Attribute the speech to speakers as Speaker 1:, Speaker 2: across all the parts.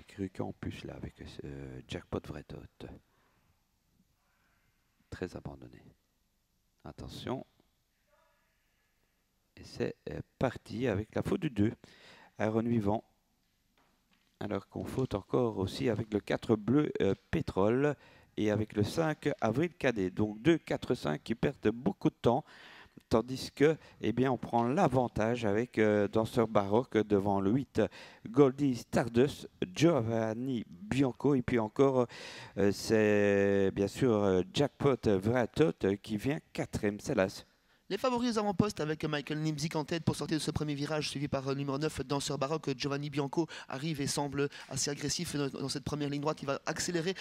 Speaker 1: cru qu'en plus là avec ce jackpot vrai tot. Très abandonné. Attention. Et c'est parti avec la faute du 2. Iron Vivant. Alors qu'on faute encore aussi avec le 4 bleu pétrole et avec le 5 avril cadet. Donc 2, 4, 5 qui perdent beaucoup de temps. Tandis que, eh bien, on prend l'avantage avec Danseur Baroque devant le 8 Goldie Stardust, Giovanni Bianco. Et puis encore, c'est bien sûr Jackpot Vratot qui vient 4e. C'est l'As.
Speaker 2: Les favoris aux avant-postes avec Michael Nimzik en tête pour sortir de ce premier virage, suivi par le numéro 9, Danseur Baroque. Giovanni Bianco arrive et semble assez agressif dans cette première ligne droite. Il va accélérer.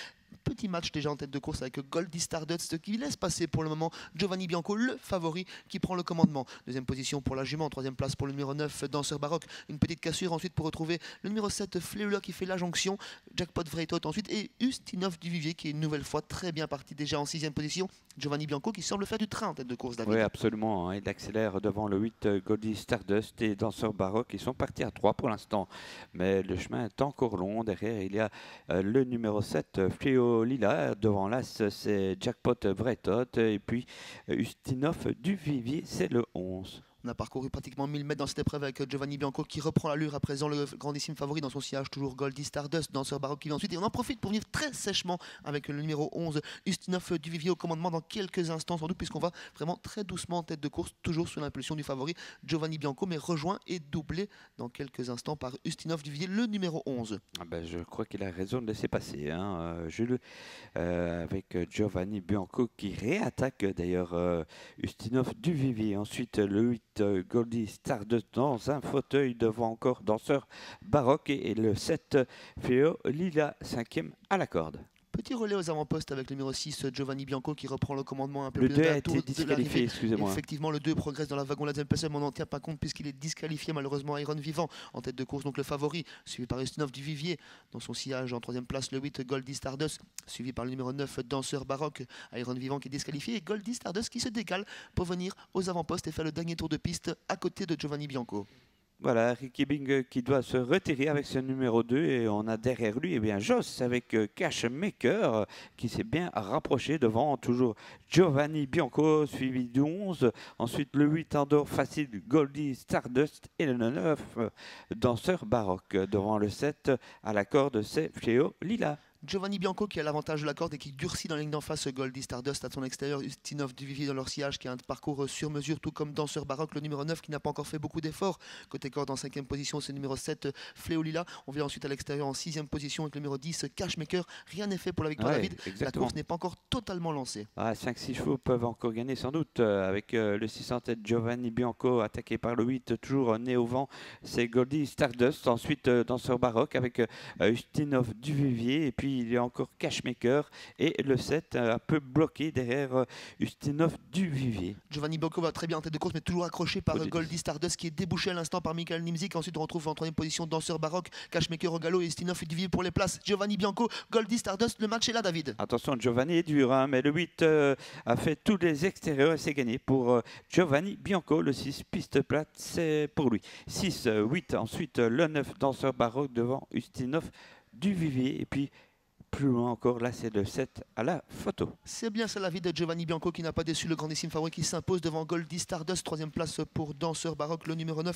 Speaker 2: Petit match déjà en tête de course avec Goldie Stardust qui laisse passer pour le moment Giovanni Bianco, le favori qui prend le commandement. Deuxième position pour la jument, troisième place pour le numéro 9, Danseur Baroque. Une petite cassure ensuite pour retrouver le numéro 7, Fléula qui fait la jonction. Jackpot Vretot ensuite et Ustinov du Vivier qui est une nouvelle fois très bien parti déjà en sixième position. Giovanni Bianco qui semble faire du train en tête de course, David.
Speaker 1: Oui, absolument. Il accélère devant le 8 Goldie Stardust et Danseur Baroque. Ils sont partis à 3 pour l'instant. Mais le chemin est encore long. Derrière, il y a le numéro 7 Fléo Lila. Devant l'As, c'est Jackpot Vretot. Et puis Ustinov du Vivier, c'est le 11.
Speaker 2: On a parcouru pratiquement 1000 mètres dans cette épreuve avec Giovanni Bianco qui reprend l'allure à présent, le grandissime favori dans son sillage, toujours Goldie Stardust, Danseur Baroque qui vient ensuite. Et on en profite pour venir très sèchement avec le numéro 11, Ustinov du Vivier au commandement dans quelques instants sans doute, puisqu'on va vraiment très doucement en tête de course, toujours sous l'impulsion du favori Giovanni Bianco, mais rejoint et doublé dans quelques instants par Ustinov du Vivier, le numéro 11.
Speaker 1: Ah ben, je crois qu'il a raison de laisser passer, hein, Jules, avec Giovanni Bianco qui réattaque d'ailleurs Ustinov du Vivier. Ensuite, le 8 Goldie Stardust dans un fauteuil devant encore Danseur Baroque et le 7 Fléo Lila, 5e à la corde.
Speaker 2: Petit relais aux avant-postes avec le numéro 6, Giovanni Bianco qui reprend le commandement un peu
Speaker 1: Le
Speaker 2: plus
Speaker 1: 2
Speaker 2: à
Speaker 1: a
Speaker 2: la
Speaker 1: été
Speaker 2: tour de
Speaker 1: disqualifié,
Speaker 2: l'arrivée.
Speaker 1: excusez-moi.
Speaker 2: Effectivement, le 2 progresse dans la wagon. La deuxième personne, mais on n'en tient pas compte puisqu'il est disqualifié malheureusement. Iron Vivant en tête de course, donc le favori, suivi par Ustinov du Vivier. Dans son sillage, en troisième place, le 8 Goldie Stardust, suivi par le numéro 9 Danseur Baroque. Iron Vivant qui est disqualifié et Goldie Stardust qui se décale pour venir aux avant-postes et faire le dernier tour de piste à côté de Giovanni Bianco.
Speaker 1: Voilà, Ricky Bing qui doit se retirer avec ce numéro 2 et on a derrière lui Joss avec Cashmaker qui s'est bien rapproché devant toujours Giovanni Bianco suivi du 11, ensuite le 8 Andor Facile Goldie Stardust et le 9 Danseur Baroque. Devant le 7 à la corde c'est Fléo Lila.
Speaker 2: Giovanni Bianco qui a l'avantage de la corde et qui durcit dans la ligne d'en face Goldie Stardust à son extérieur, Ustinov du Vivier dans leur sillage qui a un parcours sur mesure tout comme Danseur Baroque, le numéro 9 qui n'a pas encore fait beaucoup d'efforts. Côté corde en 5e position c'est le numéro 7 Fléo Lila. On vient ensuite à l'extérieur en 6e position avec le numéro 10 Cashmaker. Rien n'est fait pour la victoire,
Speaker 1: Ouais,
Speaker 2: David.
Speaker 1: exactement.
Speaker 2: La course n'est pas encore totalement lancée.
Speaker 1: 5-6 chevaux peuvent encore gagner sans doute avec le 600 tête Giovanni Bianco attaqué par le 8 toujours né au vent, c'est Goldie Stardust. Ensuite Danseur Baroque avec Ustinov du Vivier et puis il y a encore Cashmaker et le 7 un peu bloqué derrière Ustinov du Vivier.
Speaker 2: Giovanni Bianco va très bien en tête de course mais toujours accroché par Goldie Stardust qui est débouché à l'instant par Michael Nimzik. Ensuite on retrouve en 3e position Danseur Baroque, Cashmaker au galop et Ustinov du Vivier pour les places. Giovanni Bianco, Goldie Stardust, le match est là, David.
Speaker 1: Attention, Giovanni est dur, hein, mais le 8 a fait tous les extérieurs et c'est gagné pour Giovanni Bianco. Le 6 piste plate, c'est pour lui. 6, 8, ensuite le 9 Danseur Baroque devant Ustinov du Vivier et puis plus loin encore, là c'est le 7 à la photo.
Speaker 2: C'est bien ça la vie de Giovanni Bianco qui n'a pas déçu le grandissime favori qui s'impose devant Goldie Stardust. 3e place pour Danseur Baroque, le numéro 9